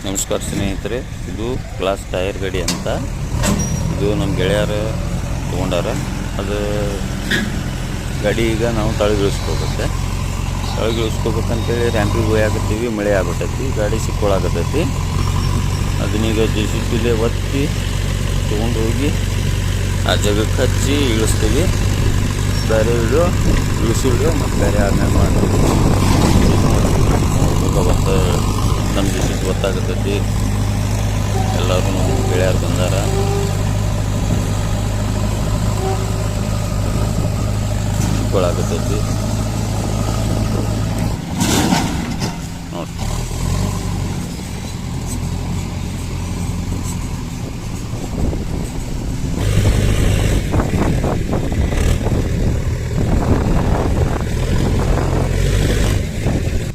ನಮಸ್ಕಾರ ಸ್ನೇಹಿತರೆ, ಇದು ಕ್ಲಾಸ್ ಟೈರ್ ಗಾಡಿ ಅಂತ. ಇದು ನಮ್ಮ ಗೆಳೆಯರು ತೊಗೊಂಡಾರ. ಅದು ಗಾಡಿ ಈಗ ನಾವು ತಳಗಿಳಿಸ್ಕೋಬೇಕು. ತಳಗಿಳಿಸ್ಕೋಬೇಕಂತೇಳಿ ರ್ಯಾಂಪಿಗೆ ಹೋಯಾಕತ್ತೀವಿ. ಮಳೆ ಆಗ್ಬಿಟ್ಟೈತಿ, ಗಾಡಿ ಸಿಕ್ಕೊಳಕತ್ತೈತಿ. ಅದನ್ನೀಗ JCB ಒತ್ತಿ ತೊಗೊಂಡು ಹೋಗಿ ಆ ಜಾಗಕ್ಕೆ ಹಚ್ಚಿ ಇಳಿಸ್ತೀವಿ. ಬೇರೆ ವಿಡಿಯೋ ಇಳಿಸಿ ವಿಡಿಯೋ ಮತ್ತು ಬೇರೆ ಆದ್ಮೇಲೆ ಮಾಡ್ತೀವಿ. ಅವತ್ತು ನಮ್ಮ JCB ಗೊತ್ತಾಗತ್ತೈತಿ. ಎಲ್ಲರೂ ನಮ್ಮ ಗೆಳೆಯರು ಬಂದಾರ. ಸಿಕ್ಕೊಳಕತ್ತೈತಿ.